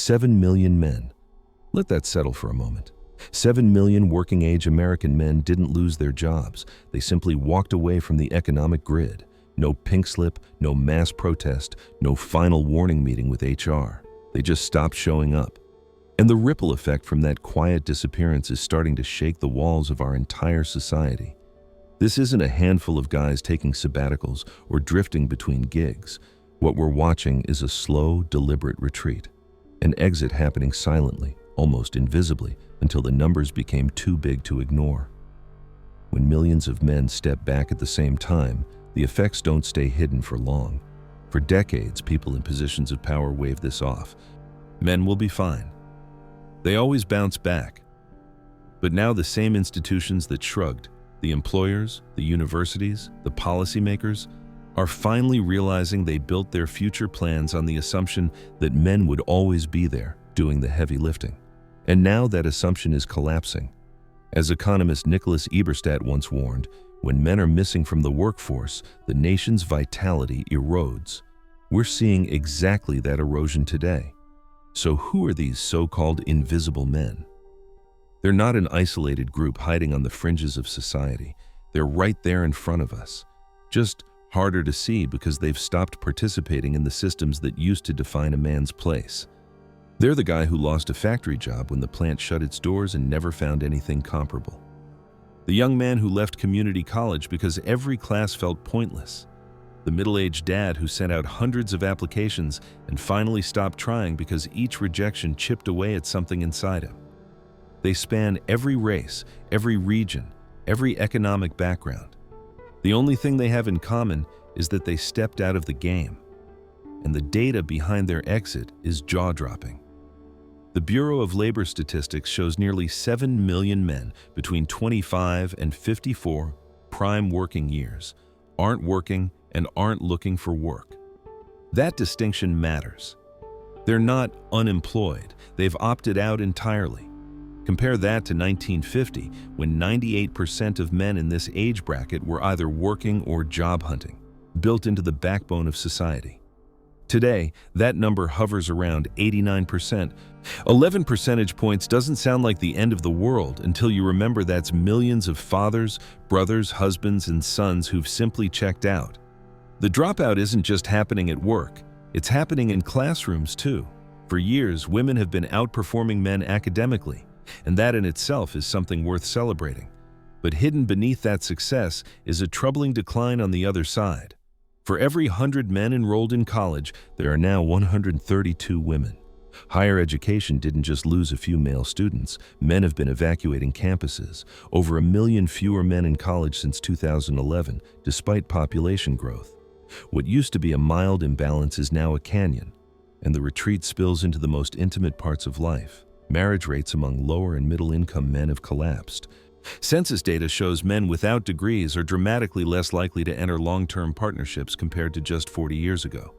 7 million men. Let that settle for a moment. 7 million working-age American men didn't lose their jobs. They simply walked away from the economic grid. No pink slip, no mass protest, no final warning meeting with HR. They just stopped showing up. And the ripple effect from that quiet disappearance is starting to shake the walls of our entire society. This isn't a handful of guys taking sabbaticals or drifting between gigs. What we're watching is a slow, deliberate retreat. An exit happening silently, almost invisibly, until the numbers became too big to ignore. When millions of men step back at the same time, the effects don't stay hidden for long. For decades, people in positions of power wave this off. Men will be fine. They always bounce back. But now the same institutions that shrugged, the employers, the universities, the policymakers, are finally realizing they built their future plans on the assumption that men would always be there, doing the heavy lifting. And now that assumption is collapsing. As economist Nicholas Eberstadt once warned, when men are missing from the workforce, the nation's vitality erodes. We're seeing exactly that erosion today. So who are these so-called invisible men? They're not an isolated group hiding on the fringes of society. They're right there in front of us. Just harder to see because they've stopped participating in the systems that used to define a man's place. They're the guy who lost a factory job when the plant shut its doors and never found anything comparable. The young man who left community college because every class felt pointless. The middle-aged dad who sent out hundreds of applications and finally stopped trying because each rejection chipped away at something inside him. They span every race, every region, every economic background. The only thing they have in common is that they stepped out of the game. And the data behind their exit is jaw-dropping. The Bureau of Labor Statistics shows nearly 7 million men between 25 and 54 prime working years aren't working and aren't looking for work. That distinction matters. They're not unemployed. They've opted out entirely. Compare that to 1950, when 98% of men in this age bracket were either working or job hunting, built into the backbone of society. Today, that number hovers around 89%. 11 percentage points doesn't sound like the end of the world until you remember that's millions of fathers, brothers, husbands, and sons who've simply checked out. The dropout isn't just happening at work, it's happening in classrooms too. For years, women have been outperforming men academically, and that in itself is something worth celebrating. But hidden beneath that success is a troubling decline on the other side. For every 100 men enrolled in college, there are now 132 women. Higher education didn't just lose a few male students. Men have been evacuating campuses. Over 1 million fewer men in college since 2011, despite population growth. What used to be a mild imbalance is now a canyon, and the retreat spills into the most intimate parts of life. Marriage rates among lower and middle-income men have collapsed. Census data shows men without degrees are dramatically less likely to enter long-term partnerships compared to just 40 years ago.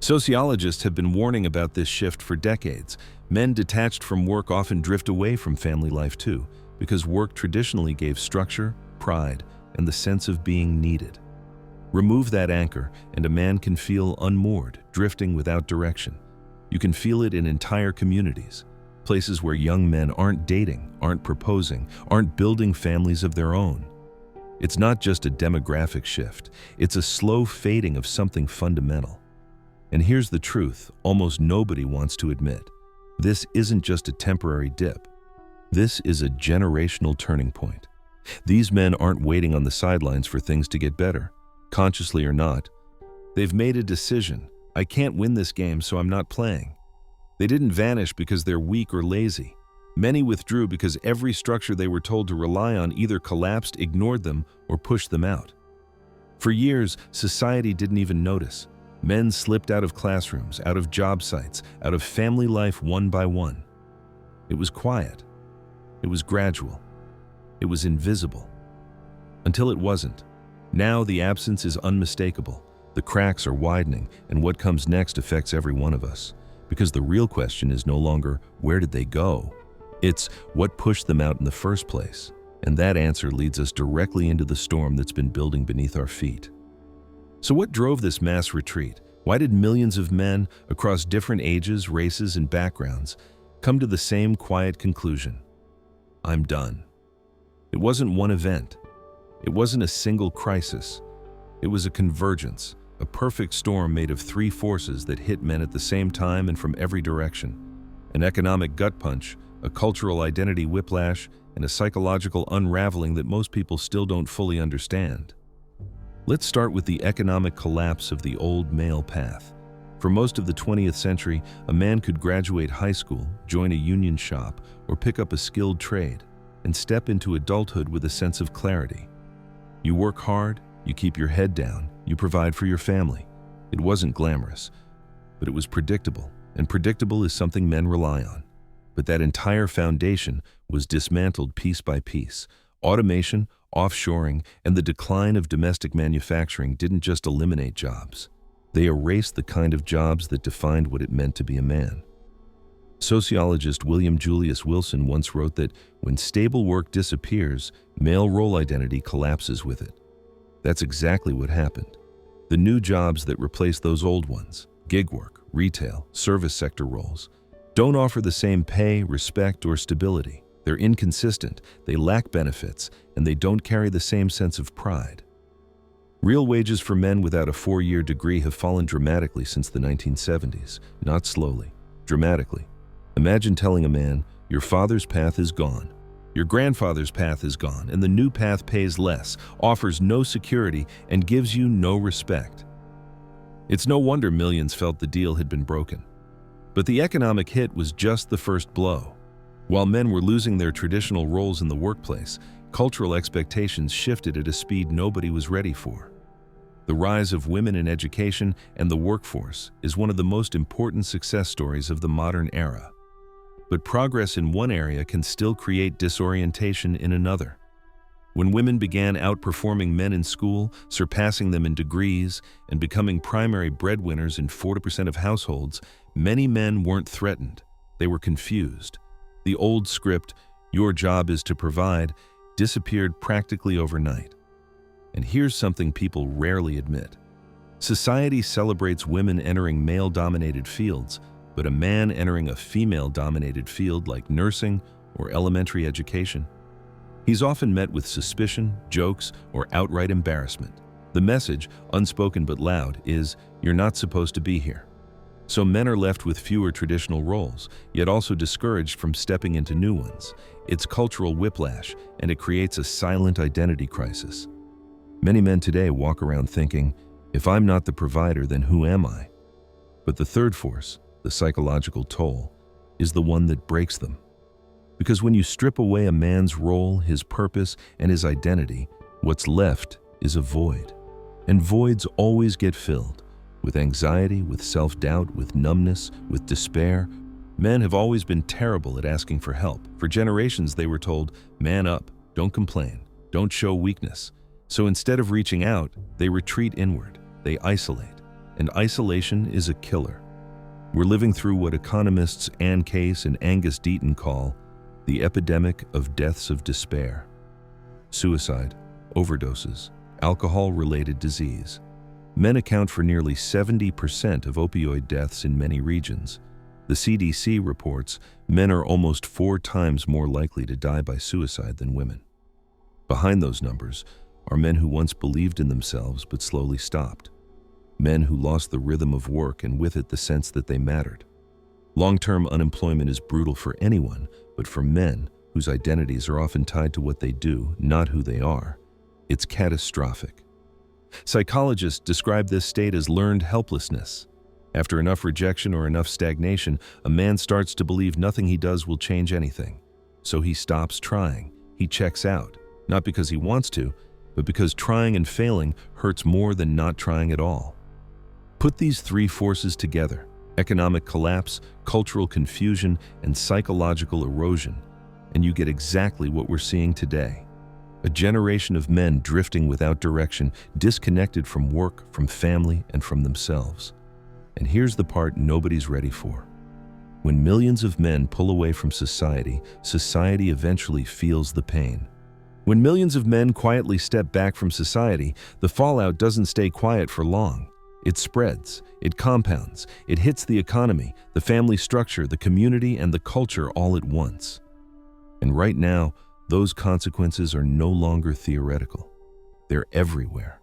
Sociologists have been warning about this shift for decades. Men detached from work often drift away from family life too, because work traditionally gave structure, pride, and the sense of being needed. Remove that anchor, and a man can feel unmoored, drifting without direction. You can feel it in entire communities. Places where young men aren't dating, aren't proposing, aren't building families of their own. It's not just a demographic shift, it's a slow fading of something fundamental. And here's the truth almost nobody wants to admit. This isn't just a temporary dip. This is a generational turning point. These men aren't waiting on the sidelines for things to get better, consciously or not. They've made a decision. I can't win this game, so I'm not playing. They didn't vanish because they're weak or lazy. Many withdrew because every structure they were told to rely on either collapsed, ignored them, or pushed them out. For years, society didn't even notice. Men slipped out of classrooms, out of job sites, out of family life one by one. It was quiet. It was gradual. It was invisible. Until it wasn't. Now the absence is unmistakable. The cracks are widening, and what comes next affects every one of us. Because the real question is no longer, where did they go? It's, what pushed them out in the first place? And that answer leads us directly into the storm that's been building beneath our feet. So what drove this mass retreat? Why did millions of men across different ages, races, and backgrounds come to the same quiet conclusion? I'm done. It wasn't one event. It wasn't a single crisis. It was a convergence, a perfect storm made of three forces that hit men at the same time and from every direction. An economic gut punch, a cultural identity whiplash, and a psychological unraveling that most people still don't fully understand. Let's start with the economic collapse of the old male path. For most of the 20th century, a man could graduate high school, join a union shop, or pick up a skilled trade, and step into adulthood with a sense of clarity. You work hard, you keep your head down, you provide for your family. It wasn't glamorous, but it was predictable, and predictable is something men rely on. But that entire foundation was dismantled piece by piece. Automation, offshoring, and the decline of domestic manufacturing didn't just eliminate jobs. They erased the kind of jobs that defined what it meant to be a man. Sociologist William Julius Wilson once wrote that when stable work disappears, male role identity collapses with it. That's exactly what happened. The new jobs that replace those old ones, gig work, retail, service sector roles, don't offer the same pay, respect, or stability. They're inconsistent, they lack benefits, and they don't carry the same sense of pride. Real wages for men without a 4-year degree have fallen dramatically since the 1970s, not slowly, dramatically. Imagine telling a man, your father's path is gone, your grandfather's path is gone, and the new path pays less, offers no security, and gives you no respect. It's no wonder millions felt the deal had been broken. But the economic hit was just the first blow. While men were losing their traditional roles in the workplace, cultural expectations shifted at a speed nobody was ready for. The rise of women in education and the workforce is one of the most important success stories of the modern era. But progress in one area can still create disorientation in another. When women began outperforming men in school, surpassing them in degrees, and becoming primary breadwinners in 40% of households, many men weren't threatened. They were confused. The old script, your job is to provide, disappeared practically overnight. And here's something people rarely admit. Society celebrates women entering male-dominated fields, but a man entering a female-dominated field like nursing or elementary education, he's often met with suspicion, jokes, or outright embarrassment. The message, unspoken but loud, is, you're not supposed to be here. So men are left with fewer traditional roles, yet also discouraged from stepping into new ones. It's cultural whiplash, and it creates a silent identity crisis. Many men today walk around thinking, if I'm not the provider, then who am I? But the third force, the psychological toll, is the one that breaks them. Because when you strip away a man's role, his purpose, and his identity, what's left is a void. And voids always get filled. With anxiety, with self-doubt, with numbness, with despair. Men have always been terrible at asking for help. For generations they were told, man up, don't complain, don't show weakness. So instead of reaching out, they retreat inward, they isolate. And isolation is a killer. We're living through what economists Ann Case and Angus Deaton call the epidemic of deaths of despair. Suicide, overdoses, alcohol-related disease. Men account for nearly 70% of opioid deaths in many regions. The CDC reports men are almost 4 times more likely to die by suicide than women. Behind those numbers are men who once believed in themselves but slowly stopped. Men who lost the rhythm of work and with it the sense that they mattered. Long-term unemployment is brutal for anyone, but for men, whose identities are often tied to what they do, not who they are, it's catastrophic. Psychologists describe this state as learned helplessness. After enough rejection or enough stagnation, a man starts to believe nothing he does will change anything. So he stops trying. He checks out, not because he wants to, but because trying and failing hurts more than not trying at all. Put these three forces together: economic collapse, cultural confusion, and psychological erosion, and you get exactly what we're seeing today. A generation of men drifting without direction, disconnected from work, from family, and from themselves. And here's the part nobody's ready for. When millions of men pull away from society, society eventually feels the pain. When millions of men quietly step back from society, the fallout doesn't stay quiet for long. It spreads, it compounds, it hits the economy, the family structure, the community, and the culture all at once. And right now, those consequences are no longer theoretical. They're everywhere.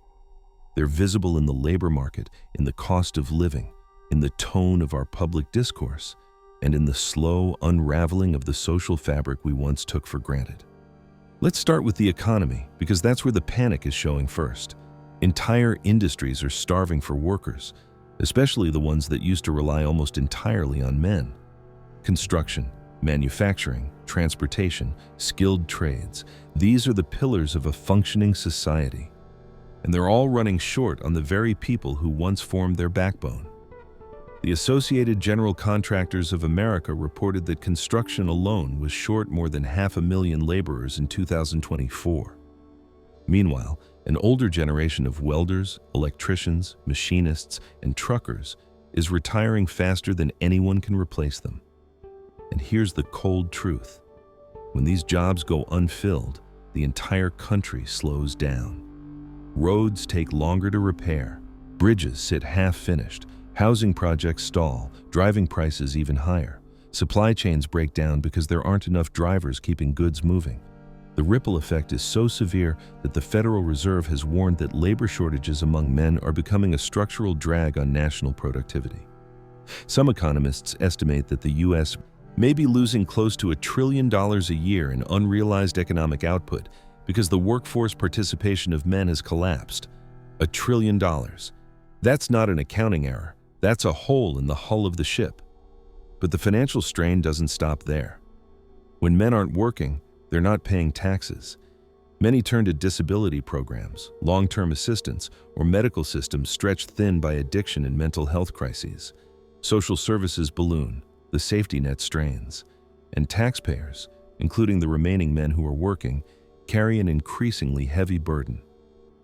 They're visible in the labor market, in the cost of living, in the tone of our public discourse, and in the slow unraveling of the social fabric we once took for granted. Let's start with the economy, because that's where the panic is showing first. Entire industries are starving for workers, especially the ones that used to rely almost entirely on men. Construction, manufacturing, transportation, skilled trades, these are the pillars of a functioning society. And they're all running short on the very people who once formed their backbone. The Associated General Contractors of America reported that construction alone was short more than 500,000 laborers in 2024. Meanwhile, an older generation of welders, electricians, machinists, and truckers is retiring faster than anyone can replace them. And here's the cold truth. When these jobs go unfilled, the entire country slows down. Roads take longer to repair, bridges sit half-finished, housing projects stall, driving prices even higher. Supply chains break down because there aren't enough drivers keeping goods moving. The ripple effect is so severe that the Federal Reserve has warned that labor shortages among men are becoming a structural drag on national productivity. Some economists estimate that the U.S. may be losing close to $1 trillion a year in unrealized economic output because the workforce participation of men has collapsed. $1 trillion. That's not an accounting error. That's a hole in the hull of the ship. But the financial strain doesn't stop there. When men aren't working, they're not paying taxes. Many turn to disability programs, long-term assistance, or medical systems stretched thin by addiction and mental health crises. Social services balloon, the safety net strains, and taxpayers, including the remaining men who are working, carry an increasingly heavy burden.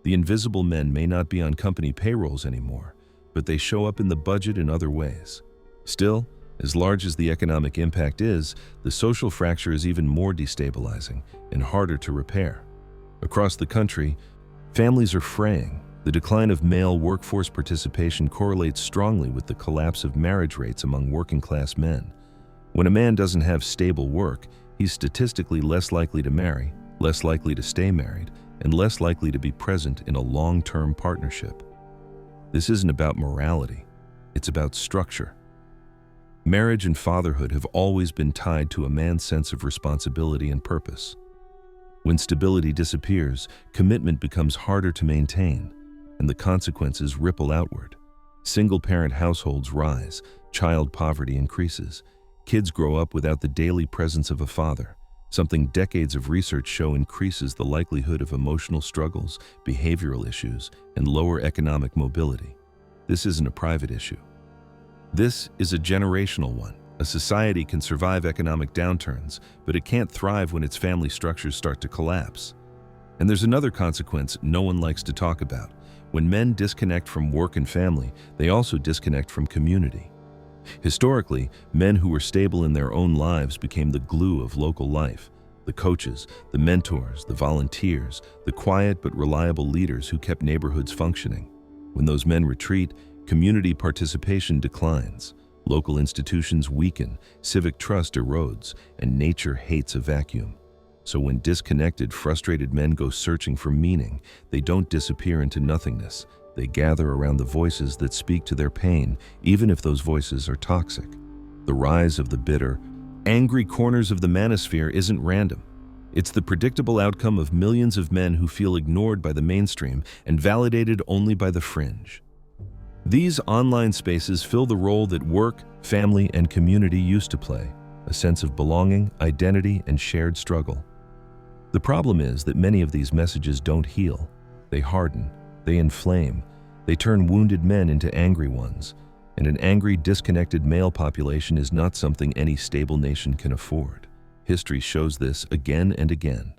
The invisible men may not be on company payrolls anymore, but they show up in the budget in other ways. Still, as large as the economic impact is, the social fracture is even more destabilizing and harder to repair. Across the country, families are fraying. The decline of male workforce participation correlates strongly with the collapse of marriage rates among working-class men. When a man doesn't have stable work, he's statistically less likely to marry, less likely to stay married, and less likely to be present in a long-term partnership. This isn't about morality, it's about structure. Marriage and fatherhood have always been tied to a man's sense of responsibility and purpose. When stability disappears, commitment becomes harder to maintain, and the consequences ripple outward. Single-parent households rise, child poverty increases, kids grow up without the daily presence of a father, something decades of research show increases the likelihood of emotional struggles, behavioral issues, and lower economic mobility. This isn't a private issue. This is a generational one. A society can survive economic downturns, but it can't thrive when its family structures start to collapse. And there's another consequence no one likes to talk about. When men disconnect from work and family, they also disconnect from community. Historically, men who were stable in their own lives became the glue of local life. The coaches, the mentors, the volunteers, the quiet but reliable leaders who kept neighborhoods functioning. When those men retreat, community participation declines, local institutions weaken, civic trust erodes, and nature hates a vacuum. So when disconnected, frustrated men go searching for meaning, they don't disappear into nothingness. They gather around the voices that speak to their pain, even if those voices are toxic. The rise of the bitter, angry corners of the manosphere isn't random. It's the predictable outcome of millions of men who feel ignored by the mainstream and validated only by the fringe. These online spaces fill the role that work, family, and community used to play, a sense of belonging, identity, and shared struggle. The problem is that many of these messages don't heal. They harden, they inflame, they turn wounded men into angry ones, and an angry, disconnected male population is not something any stable nation can afford. History shows this again and again.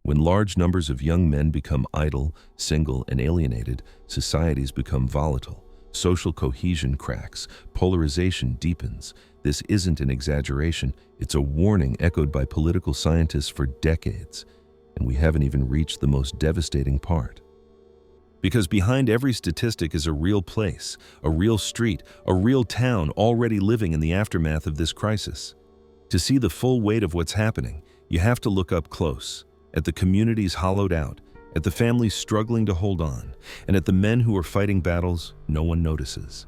When large numbers of young men become idle, single, and alienated, societies become volatile. Social cohesion cracks, polarization deepens. This isn't an exaggeration, it's a warning echoed by political scientists for decades, and we haven't even reached the most devastating part. Because behind every statistic is a real place, a real street, a real town already living in the aftermath of this crisis. To see the full weight of what's happening, you have to look up close, at the communities hollowed out, at the families struggling to hold on, and at the men who are fighting battles no one notices.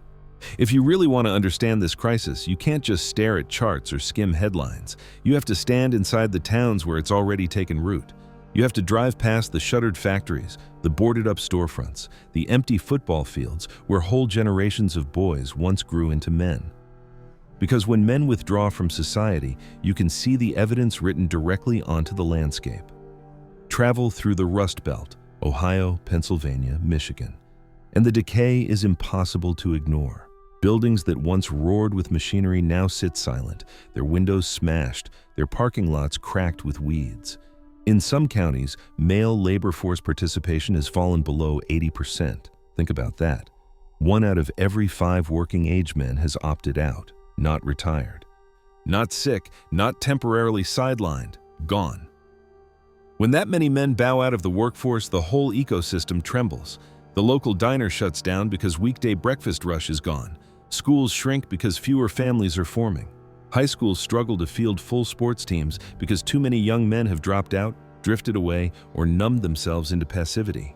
If you really want to understand this crisis, you can't just stare at charts or skim headlines. You have to stand inside the towns where it's already taken root. You have to drive past the shuttered factories, the boarded-up storefronts, the empty football fields where whole generations of boys once grew into men. Because when men withdraw from society, you can see the evidence written directly onto the landscape. Travel through the Rust Belt, Ohio, Pennsylvania, Michigan, and the decay is impossible to ignore. Buildings that once roared with machinery now sit silent, their windows smashed, their parking lots cracked with weeds. In some counties, male labor force participation has fallen below 80%. Think about that. 1 out of every 5 working-age men has opted out, not retired. Not sick, not temporarily sidelined, gone. When that many men bow out of the workforce, the whole ecosystem trembles. The local diner shuts down because weekday breakfast rush is gone. Schools shrink because fewer families are forming. High schools struggle to field full sports teams because too many young men have dropped out, drifted away, or numbed themselves into passivity.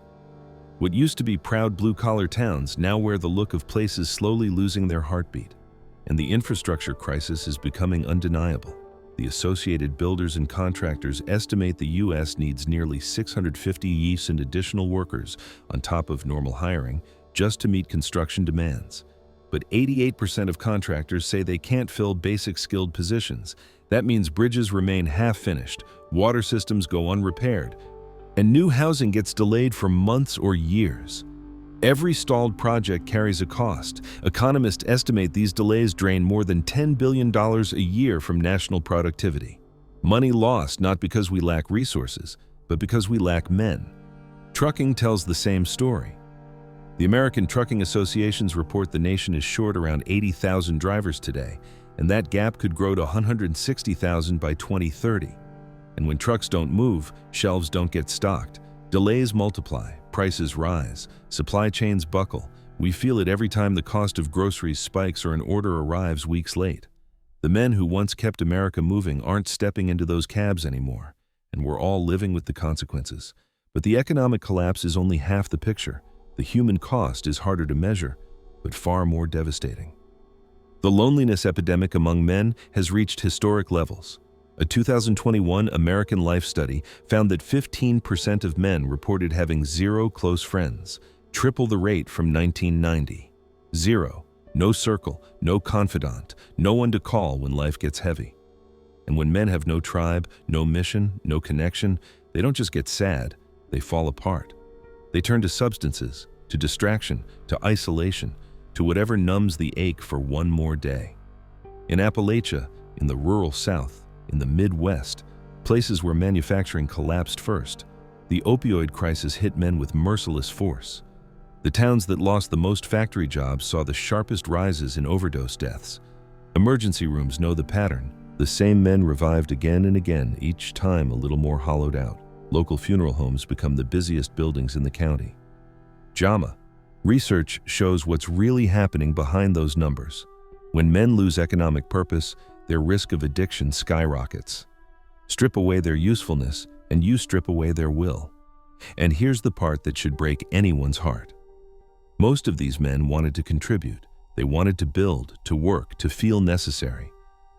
What used to be proud blue-collar towns now wear the look of places slowly losing their heartbeat. And the infrastructure crisis is becoming undeniable. The Associated Builders and Contractors estimate the U.S. needs nearly 650,000 additional workers on top of normal hiring just to meet construction demands. But 88% of contractors say they can't fill basic skilled positions. That means bridges remain half-finished, water systems go unrepaired, and new housing gets delayed for months or years. Every stalled project carries a cost. Economists estimate these delays drain more than $10 billion a year from national productivity. Money lost not because we lack resources, but because we lack men. Trucking tells the same story. The American Trucking Associations report the nation is short around 80,000 drivers today, and that gap could grow to 160,000 by 2030. And when trucks don't move, shelves don't get stocked. Delays multiply, prices rise, supply chains buckle. We feel it every time the cost of groceries spikes or an order arrives weeks late. The men who once kept America moving aren't stepping into those cabs anymore, and we're all living with the consequences. But the economic collapse is only half the picture. The human cost is harder to measure, but far more devastating. The loneliness epidemic among men has reached historic levels. A 2021 American Life study found that 15% of men reported having 0 close friends, triple the rate from 1990. 0. No circle, no confidant, no one to call when life gets heavy. And when men have no tribe, no mission, no connection, they don't just get sad, they fall apart. They turn to substances, to distraction, to isolation, to whatever numbs the ache for one more day. In Appalachia, in the rural South, in the Midwest, places where manufacturing collapsed first, the opioid crisis hit men with merciless force. The towns that lost the most factory jobs saw the sharpest rises in overdose deaths. Emergency rooms know the pattern. The same men revived again and again, each time a little more hollowed out. Local funeral homes become the busiest buildings in the county. JAMA. Research shows what's really happening behind those numbers. When men lose economic purpose, their risk of addiction skyrockets. Strip away their usefulness, and you strip away their will. And here's the part that should break anyone's heart. Most of these men wanted to contribute. They wanted to build, to work, to feel necessary.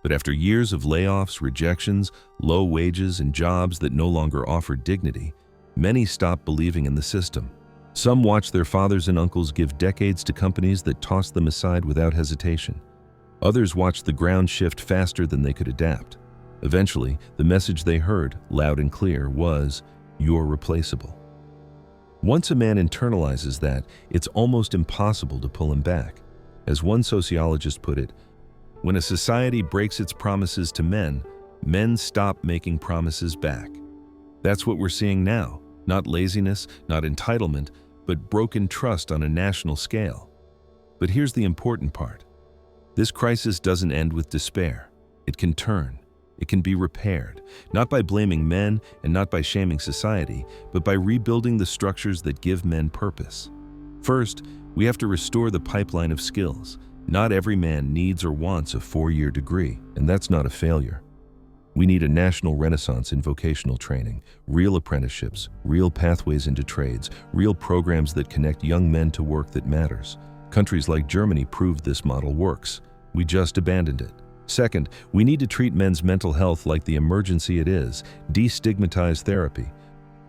But after years of layoffs, rejections, low wages, and jobs that no longer offered dignity, many stopped believing in the system. Some watched their fathers and uncles give decades to companies that tossed them aside without hesitation. Others watched the ground shift faster than they could adapt. Eventually, the message they heard, loud and clear, was, "You're replaceable." Once a man internalizes that, it's almost impossible to pull him back. As one sociologist put it, when a society breaks its promises to men, men stop making promises back. That's what we're seeing now. Not laziness, not entitlement, but broken trust on a national scale. But here's the important part. This crisis doesn't end with despair. It can turn. It can be repaired, not by blaming men and not by shaming society, but by rebuilding the structures that give men purpose. First, we have to restore the pipeline of skills. Not every man needs or wants a 4-year degree, and that's not a failure. We need a national renaissance in vocational training, real apprenticeships, real pathways into trades, real programs that connect young men to work that matters. Countries like Germany proved this model works. We just abandoned it. Second, we need to treat men's mental health like the emergency it is, destigmatize therapy.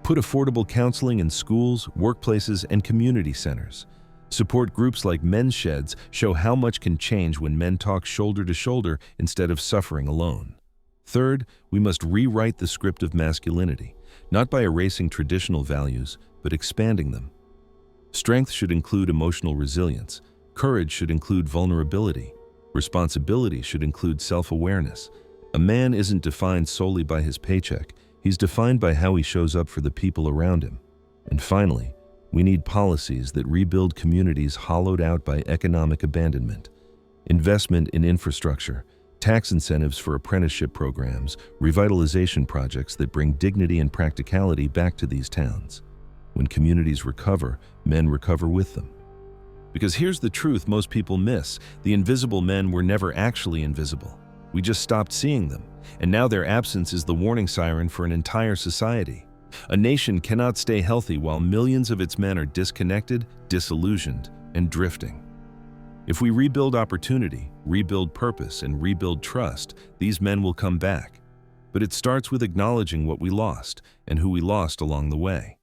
Put affordable counseling in schools, workplaces, and community centers. Support groups like Men's Sheds show how much can change when men talk shoulder to shoulder instead of suffering alone. Third, we must rewrite the script of masculinity, not by erasing traditional values, but expanding them. Strength should include emotional resilience. Courage should include vulnerability. Responsibility should include self-awareness. A man isn't defined solely by his paycheck. He's defined by how he shows up for the people around him. And finally, we need policies that rebuild communities hollowed out by economic abandonment. Investment in infrastructure, tax incentives for apprenticeship programs, revitalization projects that bring dignity and practicality back to these towns. When communities recover, men recover with them. Because here's the truth most people miss: the invisible men were never actually invisible. We just stopped seeing them, and now their absence is the warning siren for an entire society. A nation cannot stay healthy while millions of its men are disconnected, disillusioned, and drifting. If we rebuild opportunity, rebuild purpose, and rebuild trust, these men will come back. But it starts with acknowledging what we lost and who we lost along the way.